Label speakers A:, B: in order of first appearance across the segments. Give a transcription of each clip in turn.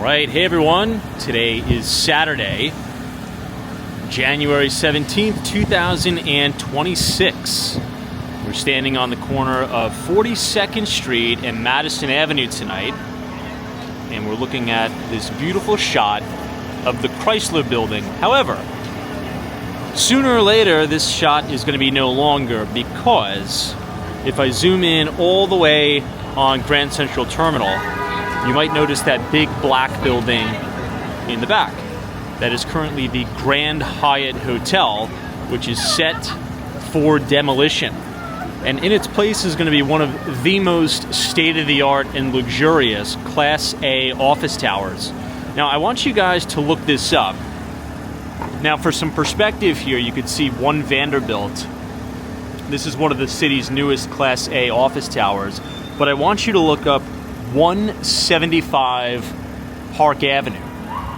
A: right, hey everyone. Today is Saturday, January 17th, 2026. We're standing on the corner of 42nd Street and Madison Avenue tonight, and we're looking at this beautiful shot of the Chrysler Building. However, sooner or later, this shot is going to be no longer, because if I zoom in all the way on Grand Central Terminal, you might notice that big black building in the back. That is currently the Grand Hyatt Hotel, which is set for demolition. And in its place is going to be one of the most state-of-the-art and luxurious Class A office towers. Now, I want you guys to look this up. Now, for some perspective here, you could see One Vanderbilt. This is one of the city's newest Class A office towers. But I want you to look up 175 Park Avenue,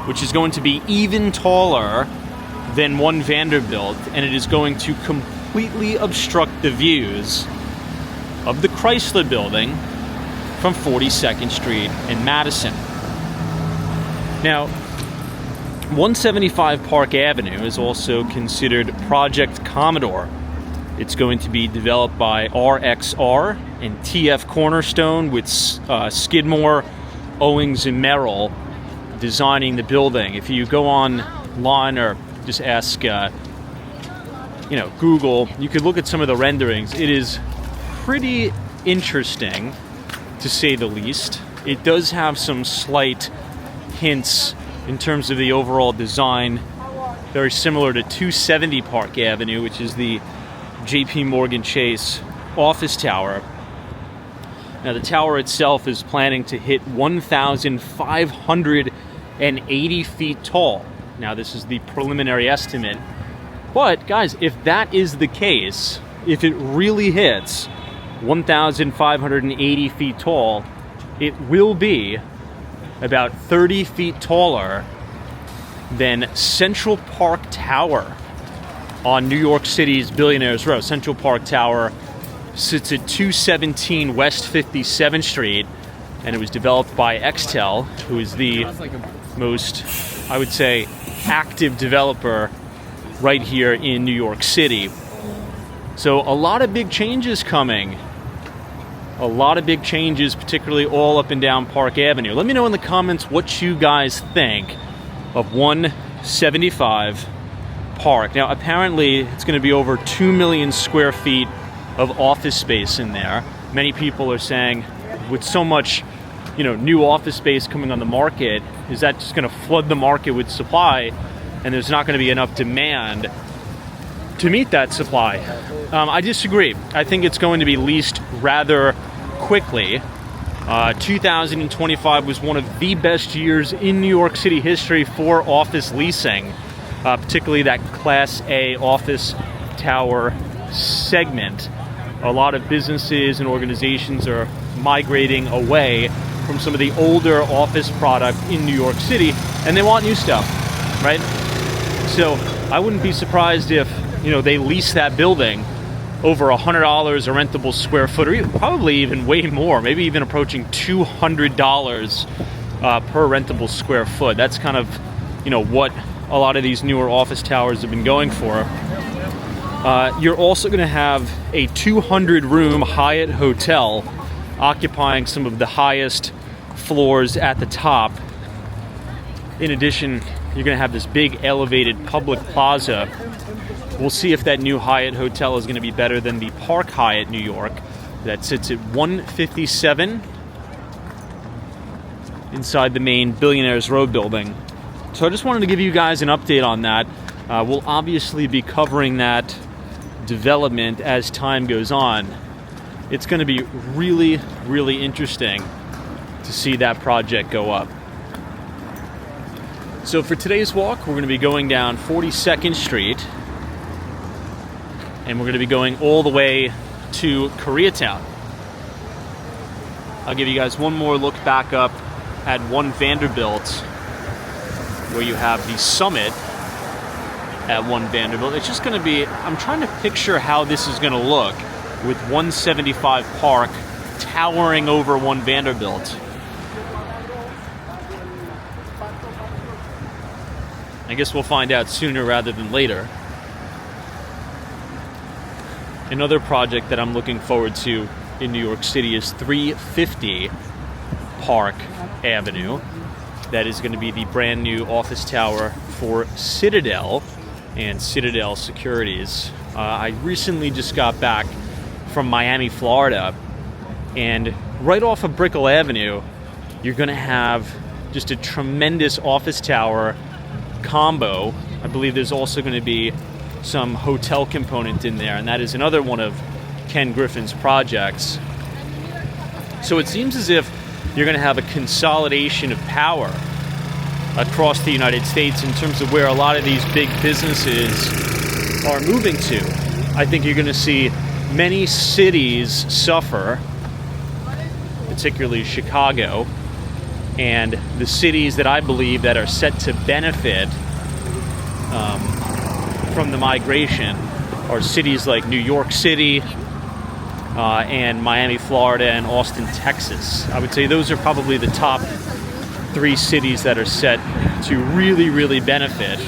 A: which is going to be even taller than One Vanderbilt, and it is going to completely obstruct the views of the Chrysler Building from 42nd Street and Madison. Now, 175 Park Avenue is also considered Project Commodore. It's going to be developed by RXR and TF Cornerstone, with Skidmore, Owings and Merrill designing the building. If you go online or just ask Google, you could look at some of the renderings. It is pretty interesting, to say the least. It does have some slight hints in terms of the overall design, very similar to 270 Park Avenue, which is the JP Morgan Chase office tower. Now, the tower itself is planning to hit 1,580 feet tall. Now, this is the preliminary estimate. But, guys, if that is the case, if it really hits 1,580 feet tall, it will be about 30 feet taller than Central Park Tower on New York City's Billionaires Row. Central Park Tower sits at 217 West 57th Street, and it was developed by Extel, who is the most, I would say, active developer right here in New York City. So a lot of big changes coming. A lot of big changes, particularly all up and down Park Avenue. Let me know in the comments what you guys think of 175 Park. Now, apparently, it's going to be over 2 million square feet of office space in there. Many people are saying, with so much, new office space coming on the market, is that just going to flood the market with supply, and there's not going to be enough demand to meet that supply? I disagree. I think it's going to be leased rather quickly. 2025 was one of the best years in New York City history for office leasing, particularly that Class A office tower segment. A lot of businesses and organizations are migrating away from some of the older office product in New York City, and they want new stuff, right? So I wouldn't be surprised if, they lease that building over $100 a rentable square foot, or probably even way more, maybe even approaching $200 per rentable square foot. That's kind of, what a lot of these newer office towers have been going for. You're also going to have a 200-room Hyatt hotel occupying some of the highest floors at the top. In addition, you're going to have this big elevated public plaza. We'll see if that new Hyatt hotel is going to be better than the Park Hyatt New York that sits at 157 inside the main Billionaires Row building. So I just wanted to give you guys an update on that. We'll obviously be covering that development as time goes on. It's going to be really, really interesting to see that project go up. So for today's walk, we're going to be going down 42nd Street, and we're going to be going all the way to Koreatown. I'll give you guys one more look back up at One Vanderbilt, where you have the summit at One Vanderbilt. It's just going to be, I'm trying to picture how this is going to look with 175 Park towering over One Vanderbilt. I guess we'll find out sooner rather than later. Another project that I'm looking forward to in New York City is 350 Park Avenue. That is going to be the brand new office tower for Citadel and Citadel Securities. I recently just got back from Miami, Florida, and right off of Brickell Avenue, you're going to have just a tremendous office tower combo. I believe there's also going to be some hotel component in there, and that is another one of Ken Griffin's projects. So it seems as if you're going to have a consolidation of power across the United States in terms of where a lot of these big businesses are moving to. I think you're going to see many cities suffer, particularly Chicago, and the cities that I believe that are set to benefit from the migration are cities like New York City and Miami, Florida, and Austin, Texas. I would say those are probably the top 3 cities that are set to really, really benefit,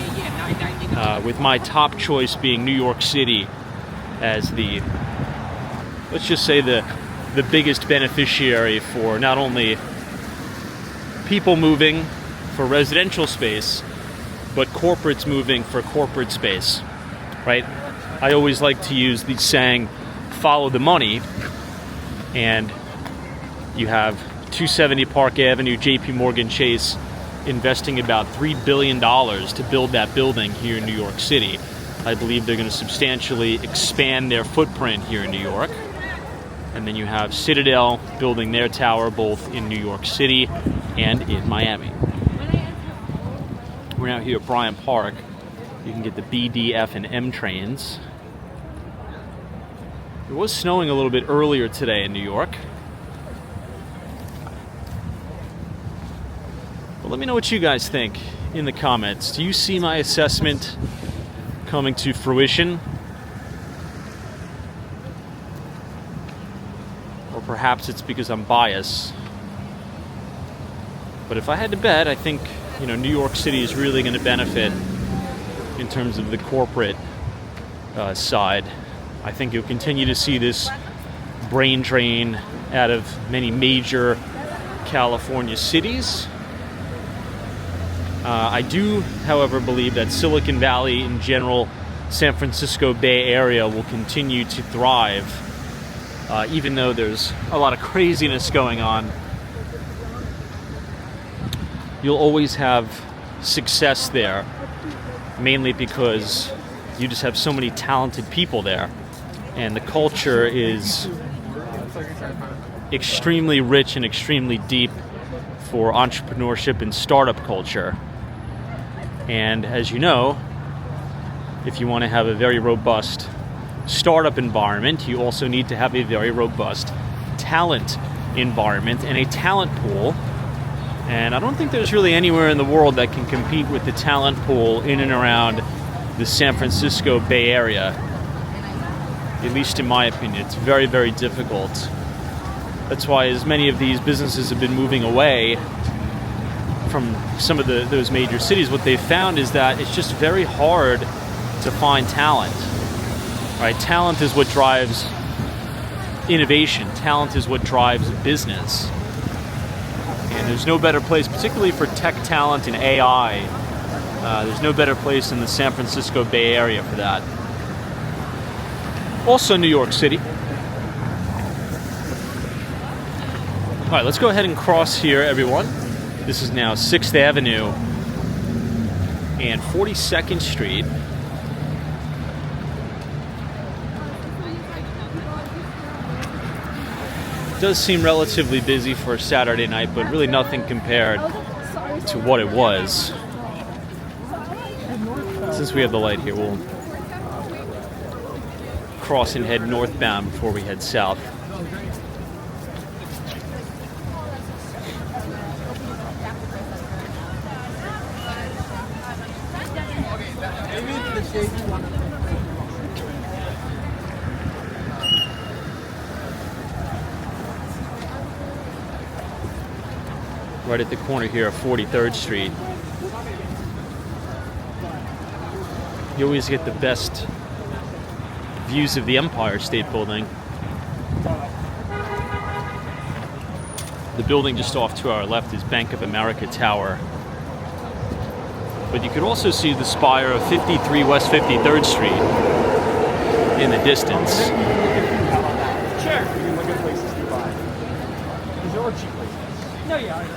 A: with my top choice being New York City as the, let's just say, the biggest beneficiary for not only people moving for residential space, but corporates moving for corporate space, right? I always like to use the saying, follow the money, and you have 270 Park Avenue, JP Morgan Chase investing about $3 billion to build that building here in New York City. I believe they're going to substantially expand their footprint here in New York. And then you have Citadel building their tower both in New York City and in Miami. We're now here at Bryant Park. You can get the B, D, F, and M trains. It was snowing a little bit earlier today in New York. But let me know what you guys think in the comments. Do you see my assessment coming to fruition? Or perhaps it's because I'm biased. But if I had to bet, I think, New York City is really going to benefit in terms of the corporate side. I think you'll continue to see this brain drain out of many major California cities. I do, however, believe that Silicon Valley in general, San Francisco Bay Area will continue to thrive, even though there's a lot of craziness going on. You'll always have success there, mainly because you just have so many talented people there, and the culture is extremely rich and extremely deep for entrepreneurship and startup culture. And as you know, if you want to have a very robust startup environment, you also need to have a very robust talent environment and a talent pool. And I don't think there's really anywhere in the world that can compete with the talent pool in and around the San Francisco Bay Area. At least in my opinion, it's very, very difficult. That's why as many of these businesses have been moving away from some of those major cities, what they've found is that it's just very hard to find talent. Right? Talent is what drives innovation. Talent is what drives business. And there's no better place, particularly for tech talent and AI, there's no better place in the San Francisco Bay Area for that. Also New York City. All right, let's go ahead and cross here, everyone. This is now 6th Avenue and 42nd Street. It does seem relatively busy for a Saturday night, but really nothing compared to what it was. Since we have the light here, we'll cross and head northbound before we head south. Right at the corner here of 43rd Street. You always get the best views of the Empire State Building. The building just off to our left is Bank of America Tower. But you could also see the spire of 53 West 53rd Street in the distance.
B: Sure. You can look at places to buy. Because there are cheap places. No, yeah, I know.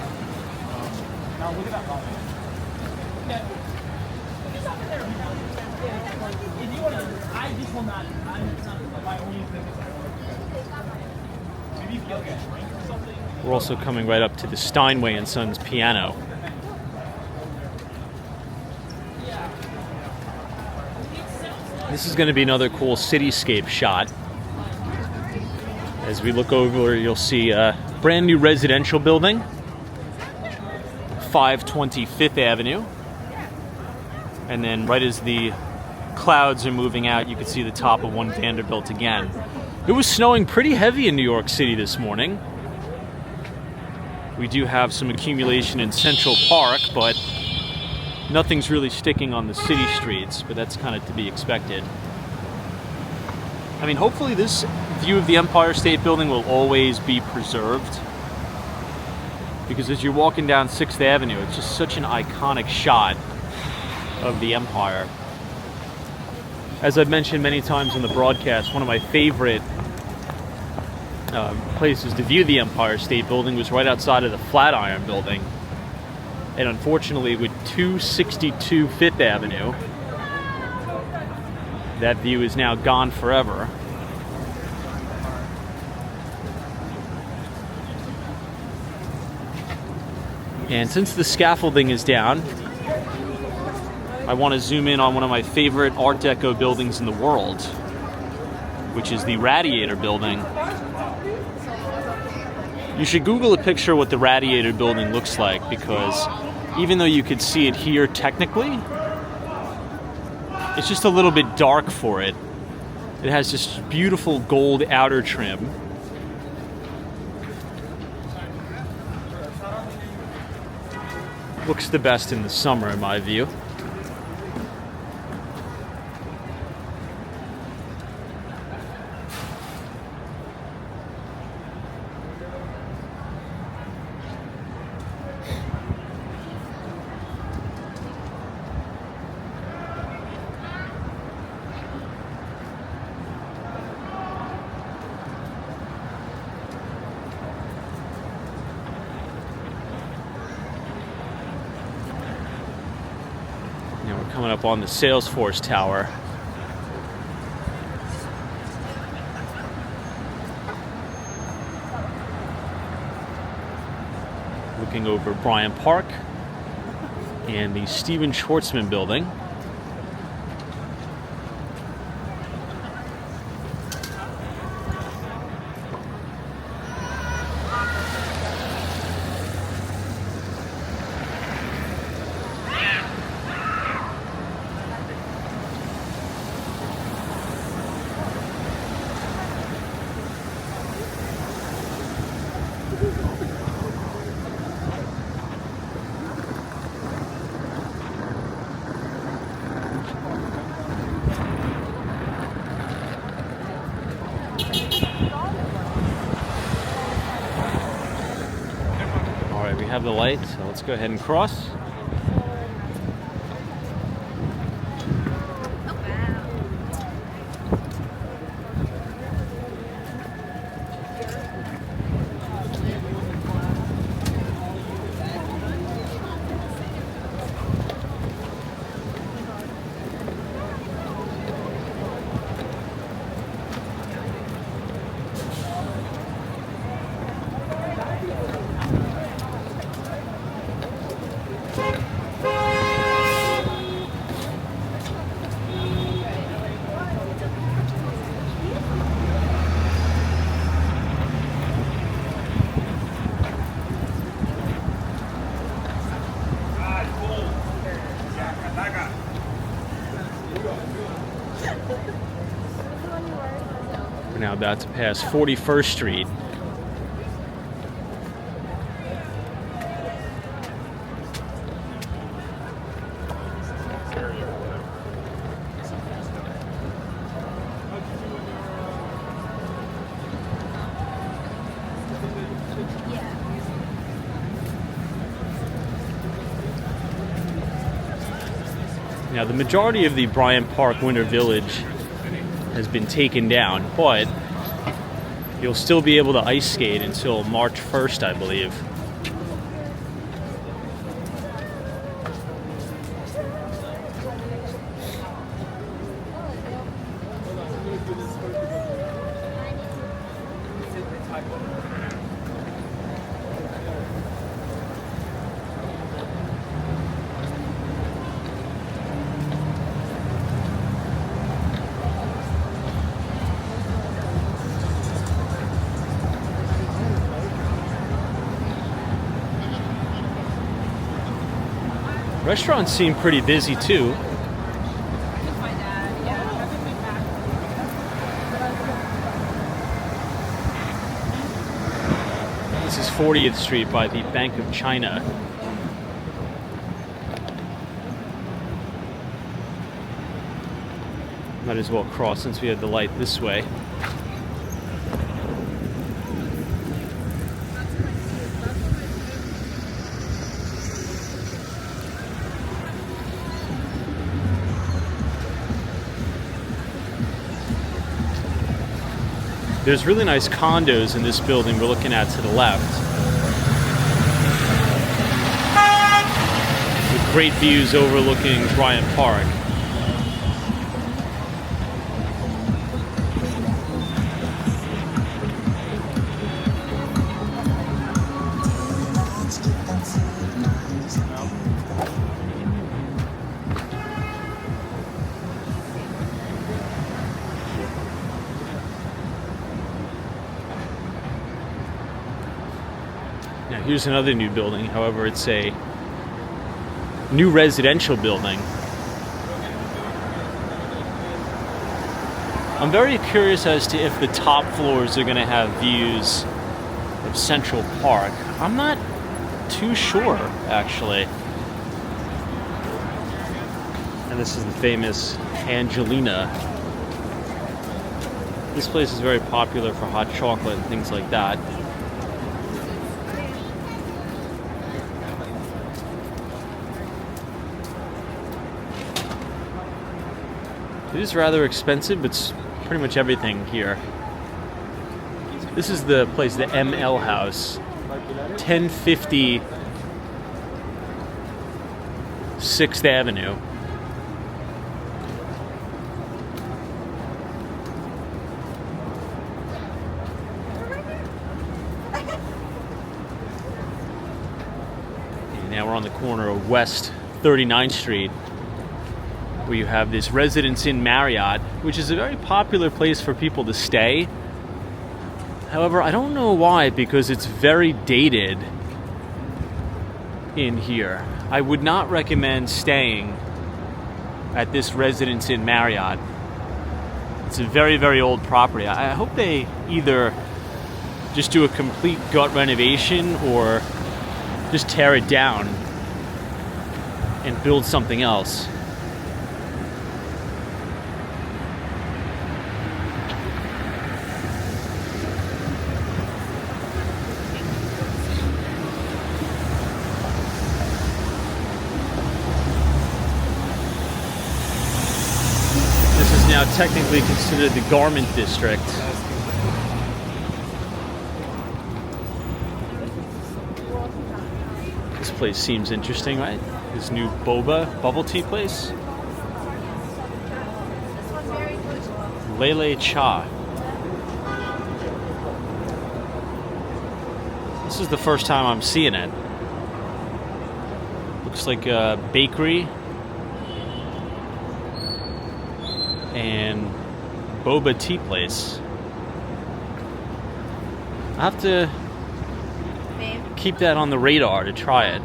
B: Now look at that lot. Yeah. It's up there. If you want to, I just will not. It's not my only thing. Maybe if you get like a drink or something.
A: We're also coming right up to the Steinway and Sons piano. This is going to be another cool cityscape shot. As we look over, you'll see a brand new residential building, 520 Fifth Avenue. And then right as the clouds are moving out, you can see the top of One Vanderbilt again. It was snowing pretty heavy in New York City this morning. We do have some accumulation in Central Park, but nothing's really sticking on the city streets, but that's kind of to be expected. I mean, hopefully this view of the Empire State Building will always be preserved, because as you're walking down 6th Avenue, it's just such an iconic shot of the Empire. As I've mentioned many times on the broadcast, one of my favorite places to view the Empire State Building was right outside of the Flatiron Building. And unfortunately, with 262 Fifth Avenue, that view is now gone forever. And since the scaffolding is down, I want to zoom in on one of my favorite Art Deco buildings in the world, which is the Radiator Building. You should Google a picture of what the Radiator Building looks like, because even though you could see it here technically, it's just a little bit dark for it. It has this beautiful gold outer trim. Looks the best in the summer, in my view. Coming up on the Salesforce Tower. Looking over Bryant Park and the Stephen Schwartzman Building. We have the light, so let's go ahead and cross. We're now about to pass 41st Street. Now, the majority of the Bryant Park Winter Village has been taken down, but you'll still be able to ice skate until March 1st, I believe. Restaurants seem pretty busy too. This is 40th Street by the Bank of China. Might as well cross since we had the light this way. There's really nice condos in this building we're looking at to the left, with great views overlooking Bryant Park. Now here's another new building, however it's a new residential building. I'm very curious as to if the top floors are going to have views of Central Park. I'm not too sure, actually. And this is the famous Angelina. This place is very popular for hot chocolate and things like that. It is rather expensive, but it's pretty much everything here. This is the place, the ML House, 1050 6th Avenue. And now we're on the corner of West 39th Street, where you have this Residence Inn Marriott, which is a very popular place for people to stay. However, I don't know why, because it's very dated in here. I would not recommend staying at this Residence Inn Marriott. It's a very, very old property. I hope they either just do a complete gut renovation or just tear it down and build something else. Now technically considered the garment district. This place seems interesting, right? This new boba bubble tea place. Lele Cha. This is the first time I'm seeing it. Looks like a bakery and boba tea place. I have to keep that on the radar to try it.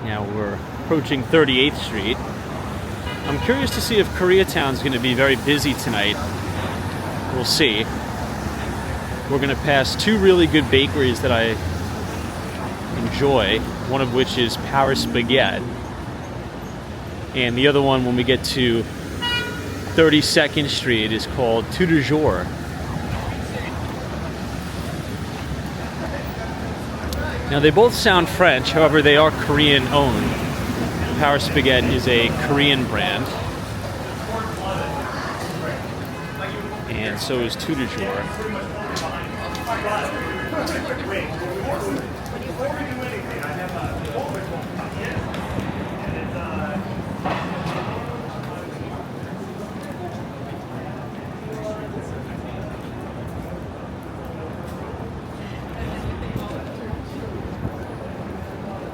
A: Now we're approaching 38th Street. I'm curious to see if Koreatown's going to be very busy tonight. We'll see. We're going to pass two really good bakeries that I enjoy, one of which is Paris Baguette. And the other one, when we get to 32nd Street, is called Tout de Jour. Now, they both sound French, however, they are Korean owned. Paris Baguette is a Korean brand. And so is Tout de Jour.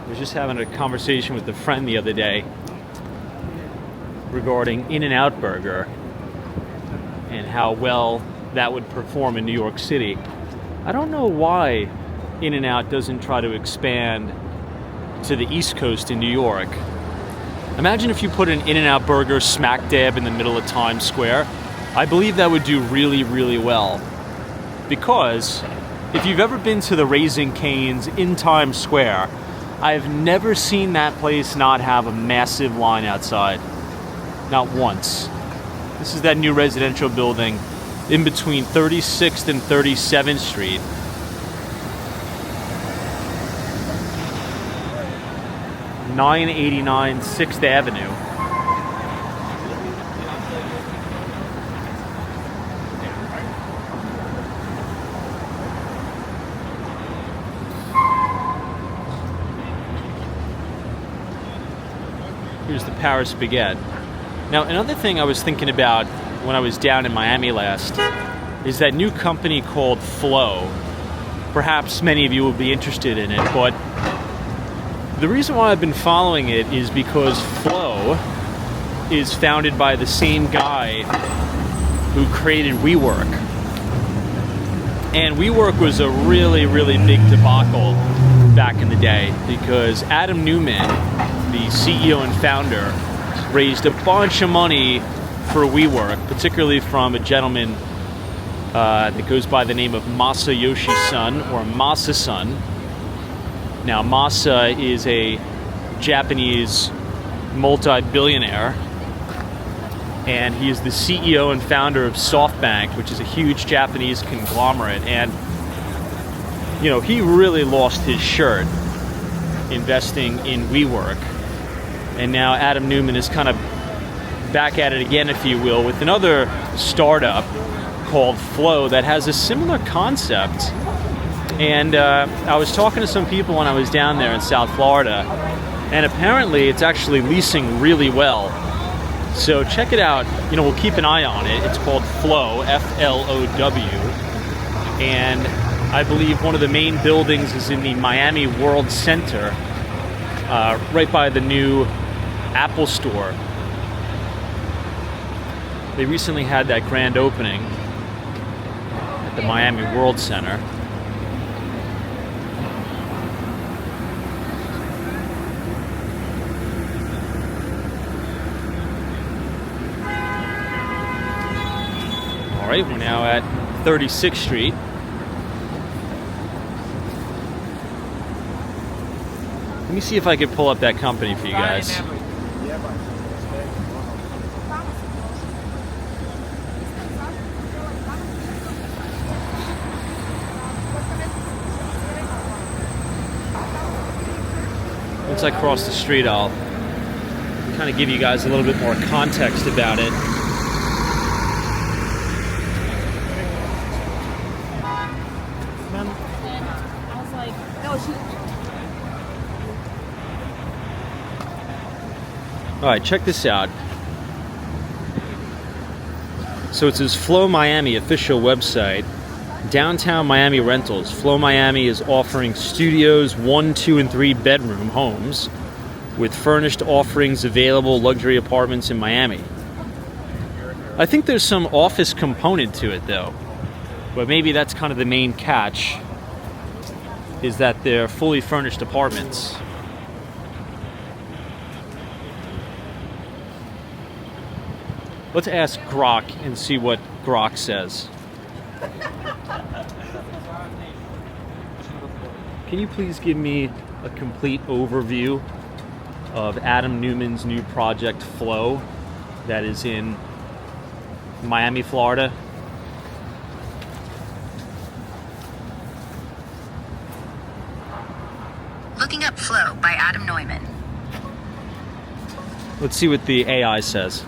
A: I was just having a conversation with a friend the other day regarding In-N-Out Burger and how well that would perform in New York City. I don't know why In-N-Out doesn't try to expand to the East Coast in New York. Imagine if you put an In-N-Out Burger smack dab in the middle of Times Square. I believe that would do really, really well. Because if you've ever been to the Raising Cane's in Times Square, I've never seen that place not have a massive line outside. Not once. This is that new residential building in between 36th and 37th Street. (989) 6th Avenue. Here's the Paris Baguette. Now, another thing I was thinking about when I was down in Miami last is that new company called Flow. Perhaps many of you will be interested in it, but the reason why I've been following it is because Flow is founded by the same guy who created WeWork. And WeWork was a really, really big debacle back in the day because Adam Neumann, the CEO and founder, raised a bunch of money for WeWork, particularly from a gentleman that goes by the name of Masayoshi Son, or Masa Son. Now, Masa is a Japanese multi-billionaire, and he is the CEO and founder of SoftBank, which is a huge Japanese conglomerate. And, you know, he really lost his shirt investing in WeWork. And now Adam Neumann is kind of back at it again, if you will, with another startup called Flow that has a similar concept. And I was talking to some people when I was down there in South Florida, and apparently it's actually leasing really well. So check it out. You know, we'll keep an eye on it. It's called Flow, F-L-O-W. And I believe one of the main buildings is in the Miami World Center, right by the new Apple Store. They recently had that grand opening at the Miami World Center. All right, we're now at 36th Street. Let me see if I can pull up that company for you guys. Once I cross the street, I'll kind of give you guys a little bit more context about it.
C: I was like, no, she.
A: All right, check this out. So it says Flow Miami official website. Downtown Miami Rentals. Flow Miami is offering studios, 1, 2, and 3 bedroom homes with furnished offerings available luxury apartments in Miami. I think there's some office component to it though, but maybe that's kind of the main catch, is that they're fully furnished apartments. Let's ask Grok and see what Grok says. Can you please give me a complete overview of Adam Newman's new project, Flow, that is in Miami, Florida.
D: Looking up Flow by Adam Neumann.
A: Let's see what the AI says.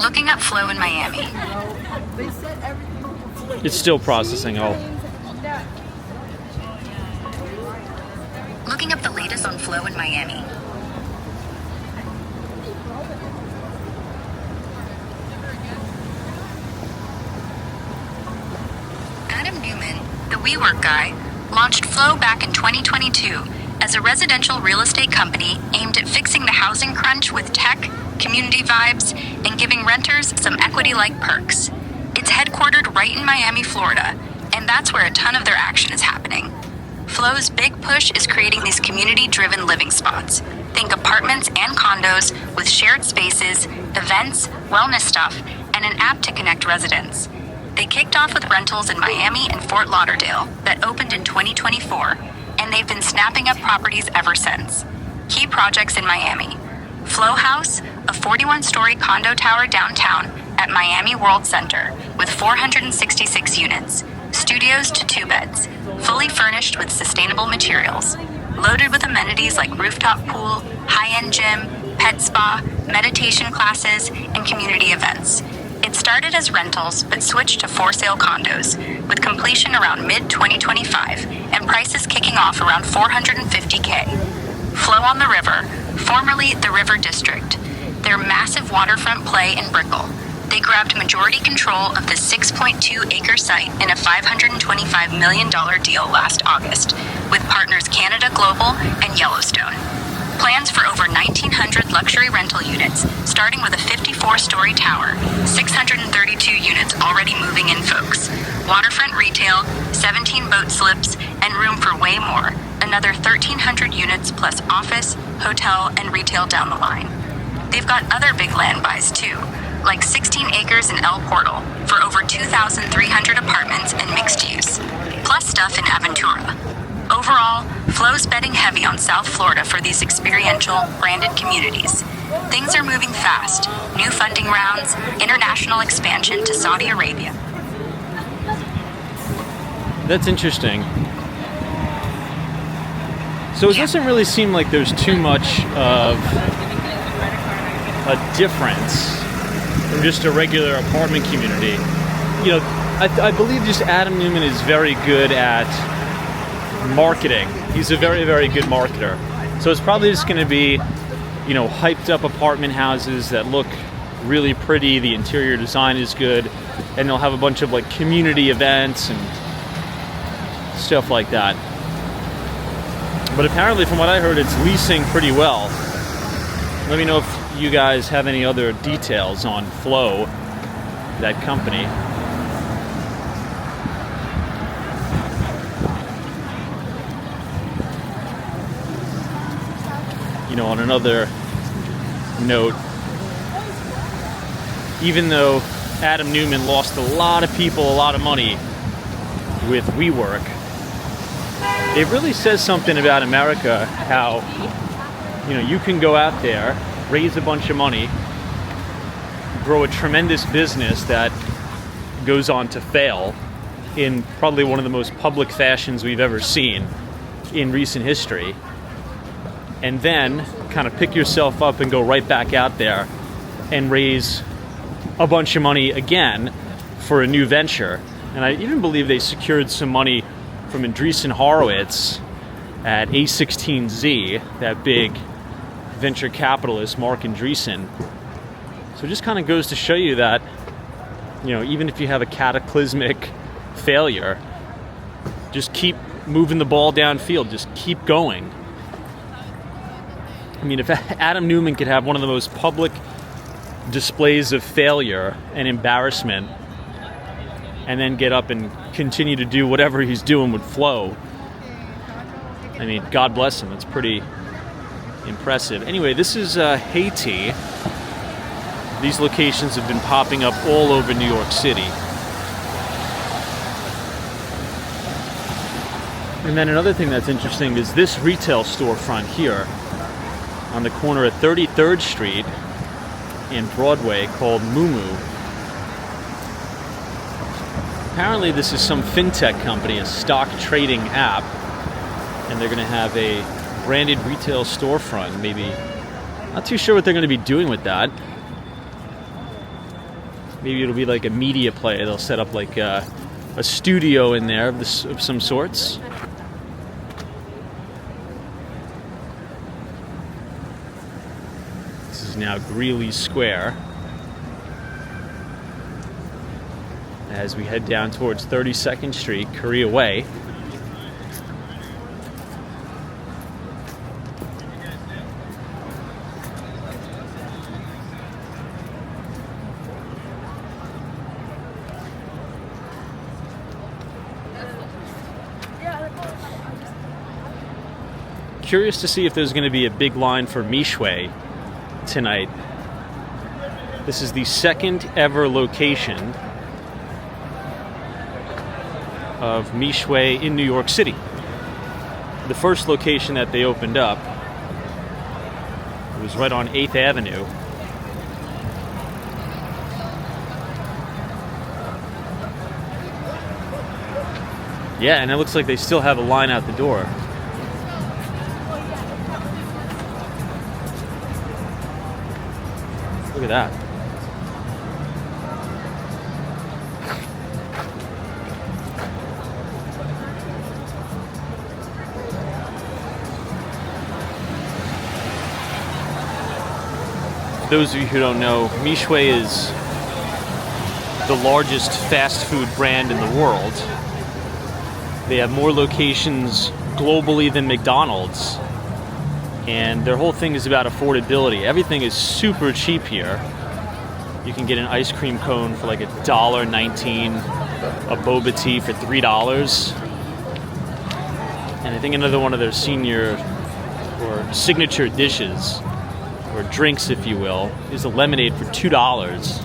D: Looking up Flow in Miami.
A: It's still processing. Oh,
D: Looking up the latest on Flow in Miami. Adam Newman, the WeWork guy, launched Flow back in 2022 as a residential real estate company aimed at fixing the housing crunch with tech, community vibes, and giving renters some equity-like perks. It's headquartered right in Miami, Florida, and that's where a ton of their action is happening. Flow's big push is creating these community-driven living spots. Think apartments and condos with shared spaces, events, wellness stuff, and an app to connect residents. They kicked off with rentals in Miami and Fort Lauderdale that opened in 2024, and they've been snapping up properties ever since. Key projects in Miami: Flow House, a 41-story condo tower downtown at Miami World Center with 466 units, studios to 2 beds, fully furnished with sustainable materials, loaded with amenities like rooftop pool, high-end gym, pet spa, meditation classes, and community events. It started as rentals but switched to for-sale condos, with completion around mid-2025 and prices kicking off around $450K. Flow on the River, formerly the River District, their massive waterfront play in Brickell. They grabbed majority control of the 6.2-acre site in a $525 million deal last August, with partners Canada Global and Yellowstone. Plans for over 1,900 luxury rental units, starting with a 54-story tower, 632 units already moving in folks, waterfront retail, 17 boat slips, and room for way more, another 1,300 units plus office, hotel, and retail down the line. They've got other big land buys too, like 16 acres in El Portal for over 2,300 apartments and mixed use, plus stuff in Aventura. Overall, Flow's betting heavy on South Florida for these experiential, branded communities. Things are moving fast. New funding rounds, international expansion to Saudi Arabia.
A: that's interesting. So it doesn't really seem like there's too much of a difference from just a regular apartment community. You know, I believe just Adam Newman is very good at marketing. He's a very, very good marketer. So it's probably just going to be, you know, hyped up apartment houses that look really pretty. The interior design is good. And they'll have a bunch of like community events and stuff like that. But apparently, from what I heard, it's leasing pretty well. Let me know if you guys have any other details on Flow, that company. You know, on another note, even though Adam Newman lost a lot of people a lot of money with WeWork, it really says something about America, how, you know, you can go out there, raise a bunch of money, grow a tremendous business that goes on to fail in probably one of the most public fashions we've ever seen in recent history, and then kind of pick yourself up and go right back out there and raise a bunch of money again for a new venture. And I even believe they secured some money from Andreessen Horowitz at A16Z, that big venture capitalist, Mark Andreessen. So it just kind of goes to show you that, you know, even if you have a cataclysmic failure, just keep moving the ball downfield, just keep going. I mean, if Adam Newman could have one of the most public displays of failure and embarrassment and then get up and continue to do whatever he's doing with Flow, I mean, God bless him. It's pretty impressive. Anyway, this is Haiti. These locations have been popping up all over New York City. And then another thing that's interesting is this retail storefront here on the corner of 33rd Street and Broadway called Moo Moo. Apparently this is some fintech company, a stock trading app, and they're going to have a branded retail storefront. Maybe, not too sure what they're going to be doing with that. Maybe it'll be like a media play. They'll set up like a studio in there of some sorts. This is now Greeley Square as we head down towards 32nd Street, Korea Way. Curious to see if there's going to be a big line for Mishwe tonight. This is the second ever location of Mishwe in New York City. The first location that they opened up was right on 8th Avenue. Yeah, and it looks like they still have a line out the door. Look at that. For those of you who don't know, Mishwe is the largest fast food brand in the world. They have more locations globally than McDonald's. And their whole thing is about affordability. Everything is super cheap here. You can get an ice cream cone for like $1.19, a boba tea for $3. And I think another one of their senior or signature dishes, or drinks if you will, is a lemonade for $2.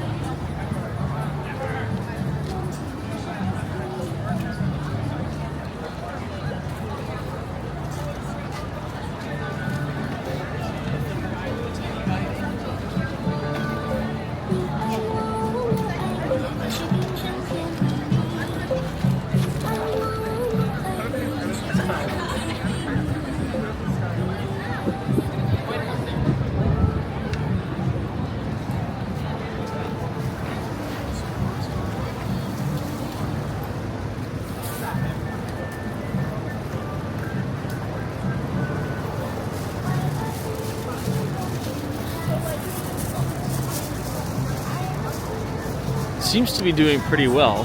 A: Seems to be doing pretty well.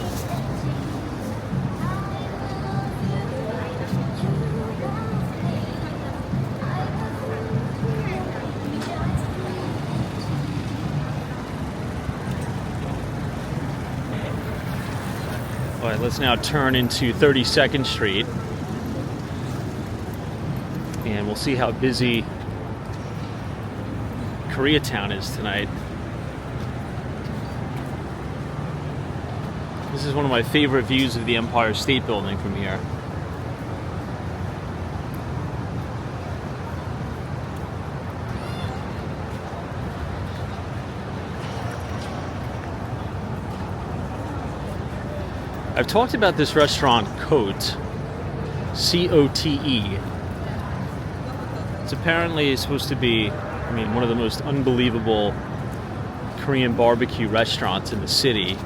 A: All right, let's now turn into 32nd Street and we'll see how busy Koreatown is tonight. This is one of my favorite views of the Empire State Building from here. I've talked about this restaurant, Cote, C-O-T-E. It's apparently supposed to be, one of the most unbelievable Korean barbecue restaurants in the city.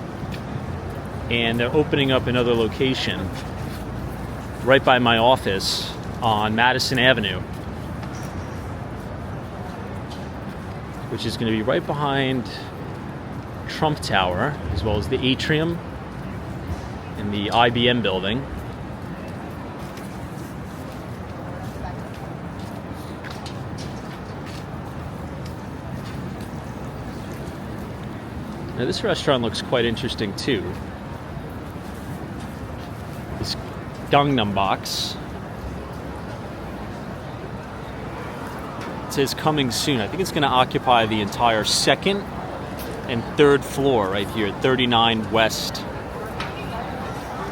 A: And they're opening up another location right by my office on Madison Avenue, which is going to be right behind Trump Tower, as well as the Atrium and the IBM building. Now this restaurant looks quite interesting too. This Gangnam box. It says coming soon. I think it's going to occupy the entire second and third floor right here at 39 West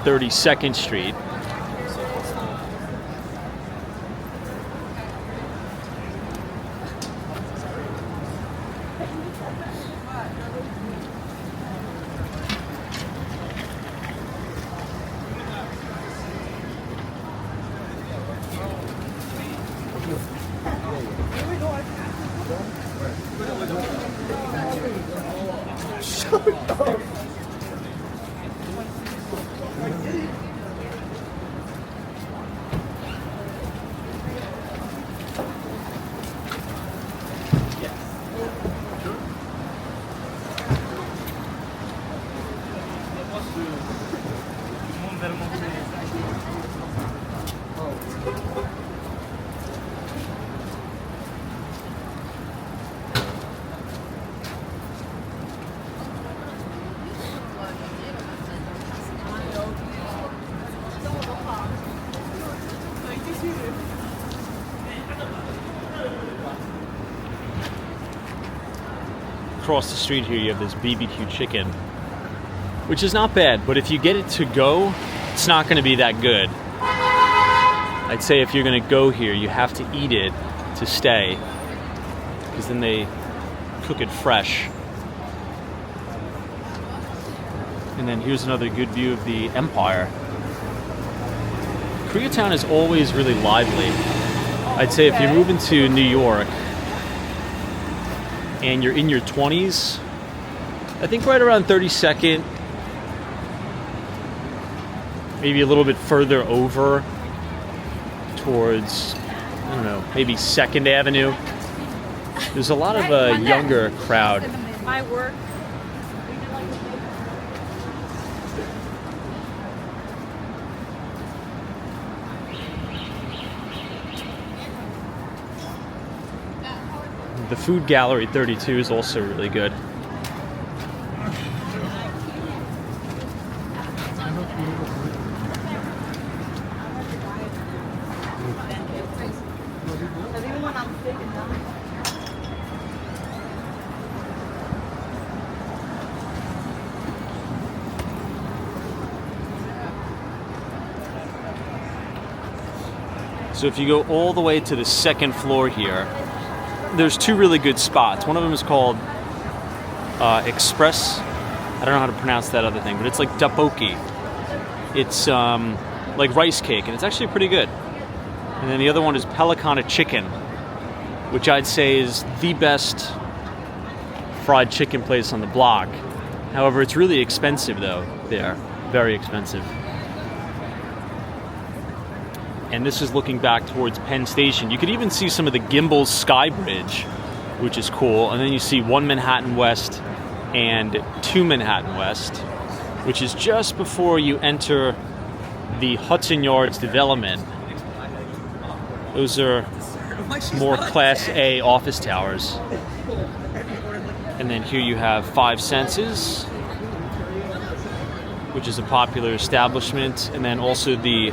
A: 32nd Street. Across the street here, you have this BBQ chicken, which is not bad, but if you get it to go, it's not going to be that good. I'd say if you're going to go here, you have to eat it to stay, because then they cook it fresh. And then here's another good view of the Empire. Koreatown is always really lively. I'd say if you're moving to New York and you're in your 20s, I think right around 32nd, maybe a little bit further over towards, I don't know, maybe 2nd Avenue. There's a lot of a younger crowd.
C: My work.
A: The Food Gallery 32 is also really good. So if you go all the way to the 2nd floor here, there's 2 really good spots. One of them is called Express. I don't know how to pronounce that other thing, but it's like tteokbokki. It's like rice cake, and it's actually pretty good. And then the other one is Pelicana Chicken, which I'd say is the best fried chicken place on the block. However, it's really expensive though there. Very expensive. And this is looking back towards Penn Station. You could even see some of the Gimbel's Sky Bridge, which is cool. And then you see 1 Manhattan West and 2 Manhattan West, which is just before you enter the Hudson Yards development. Those are more Class A office towers. And then here you have 5 Senses, which is a popular establishment. And then also the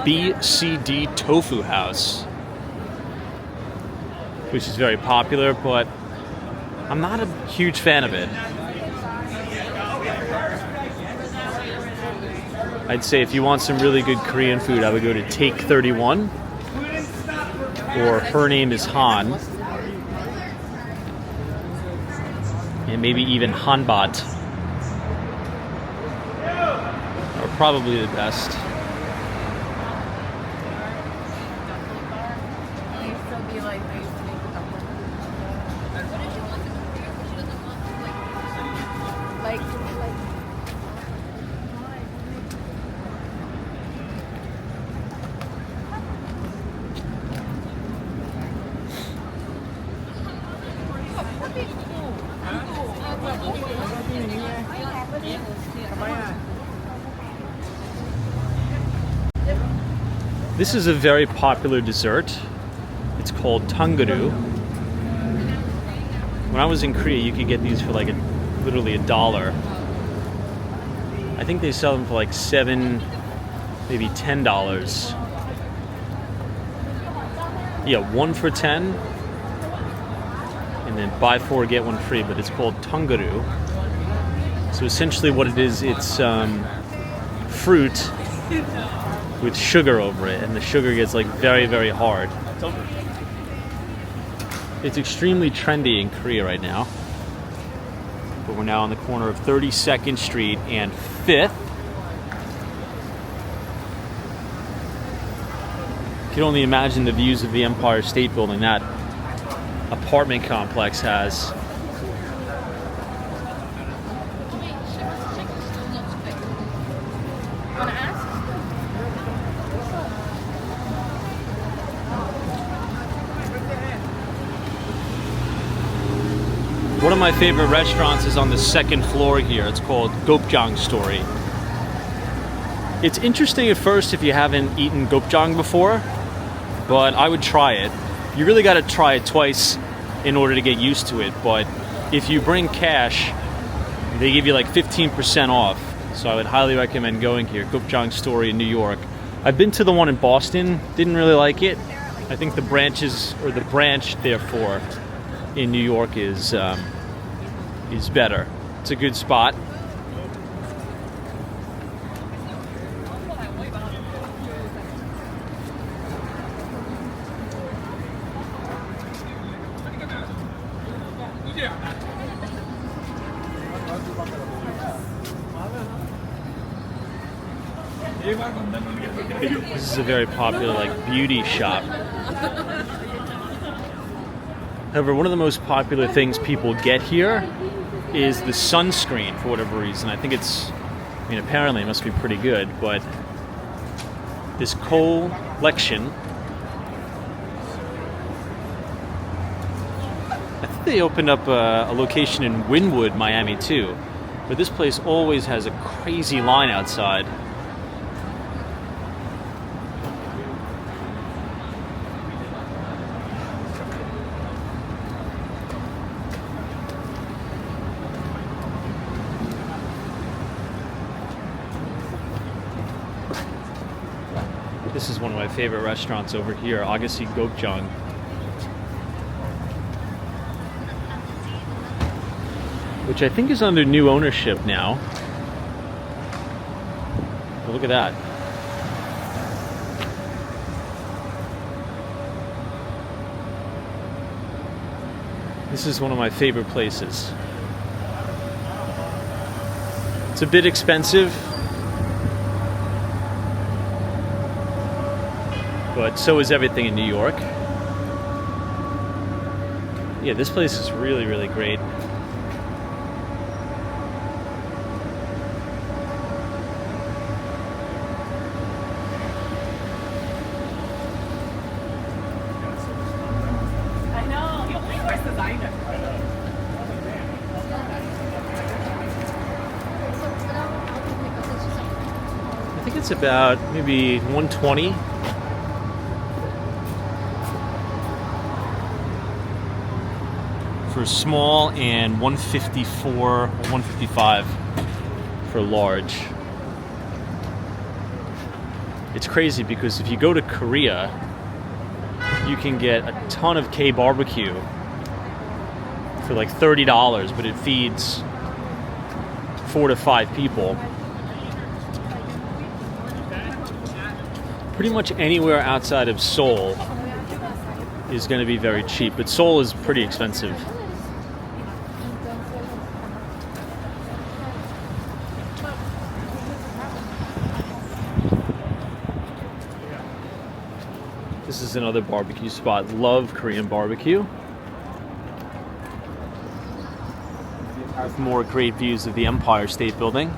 A: BCD Tofu House, which is very popular, but I'm not a huge fan of it. I'd say if you want some really good Korean food, I would go to Take 31, or Her Name is Han, and maybe even Hanbot are probably the best. This is a very popular dessert. It's called tangaru. When I was in Korea, you could get these for like literally $1. I think they sell them for like $7, maybe $10. Yeah, 1 for $10, and then buy 4 get 1 free. But it's called tangaru. So essentially, what it is, it's fruit with sugar over it, and the sugar gets like very, very hard. It's extremely trendy in Korea right now. But we're now on the corner of 32nd Street and 5th. You can only imagine the views of the Empire State Building. That apartment complex has. One of my favorite restaurants is on the second floor here. It's called Gopjang Story. It's interesting at first if you haven't eaten Gopjang before, but I would try it. You really got to try it twice in order to get used to it, but if you bring cash, they give you like 15% off. So I would highly recommend going here, Gopjang Story in New York. I've been to the one in Boston, didn't really like it. I think the branch therefore in New York is better. It's a good spot. This is a very popular beauty shop. However, one of the most popular things people get here is the sunscreen for whatever reason. I think apparently it must be pretty good, but this collection, I think they opened up a location in Wynwood, Miami too, but this place always has a crazy line outside. This is one of my favorite restaurants over here, Agassi Gopjang. Which I think is under new ownership now. But look at that. This is one of my favorite places. It's a bit expensive, but so is everything in New York. Yeah, this place is really, really great.
C: I know. He only wears designer.
A: I think it's about maybe 120. For small and 154 or 155 for large. It's crazy because if you go to Korea, you can get a ton of K barbecue for like $30, but it feeds 4 to 5 people. Pretty much anywhere outside of Seoul is going to be very cheap, but Seoul is pretty expensive. This is another barbecue spot. Love Korean barbecue. With more great views of the Empire State Building.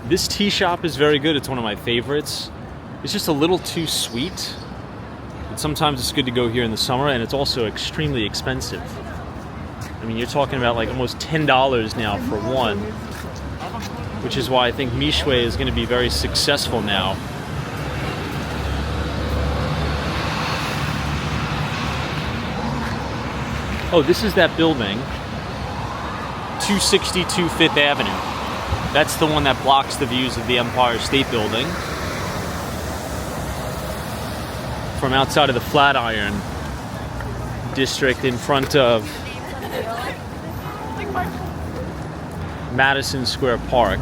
A: This tea shop is very good. It's one of my favorites. It's just a little too sweet, but sometimes it's good to go here in the summer, and it's also extremely expensive. I mean, you're talking about like almost $10 now for one, which is why I think Mishwe is going to be very successful now. Oh, this is that building, 262 Fifth Avenue. That's the one that blocks the views of the Empire State Building from outside of the Flatiron District in front of Madison Square Park.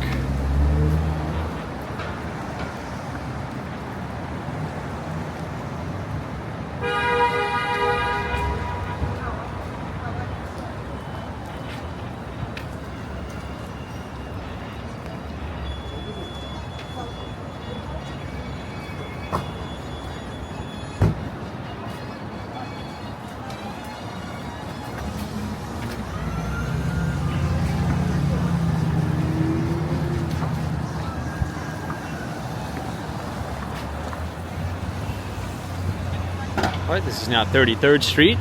A: Alright, this is now 33rd Street.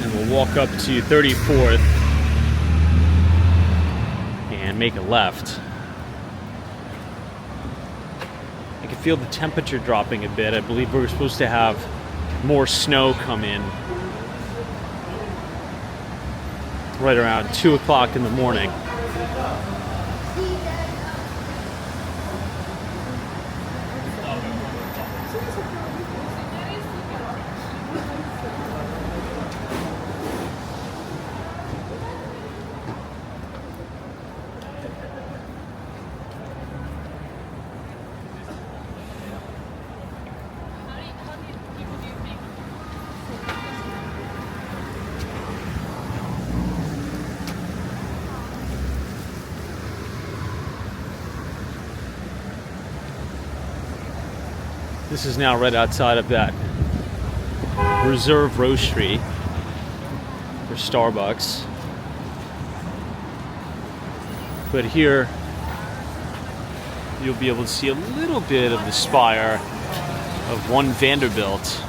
A: And we'll walk up to 34th and make a left. I can feel the temperature dropping a bit. I believe we're supposed to have more snow come in right around 2 o'clock in the morning. This is now right outside of that reserve roastery for Starbucks. But here you'll be able to see a little bit of the spire of One Vanderbilt.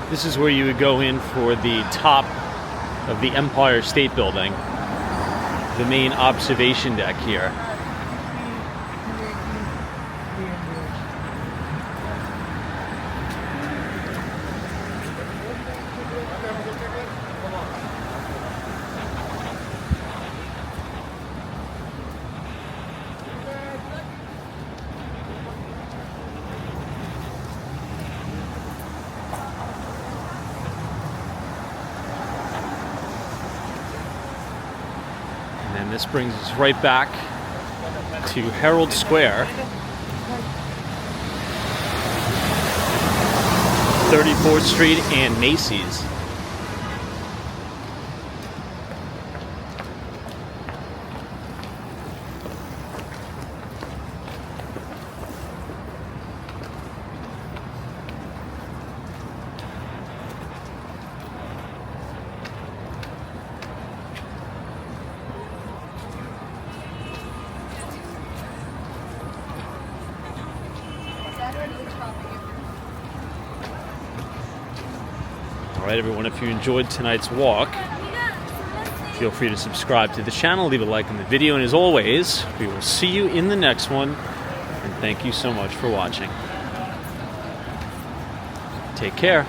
A: This is where you would go in for the top of the Empire State Building, the main observation deck here. And this brings us right back to Herald Square, 34th Street and Macy's. Alright everyone, if you enjoyed tonight's walk, feel free to subscribe to the channel, leave a like on the video, and as always, we will see you in the next one, and thank you so much for watching. Take care.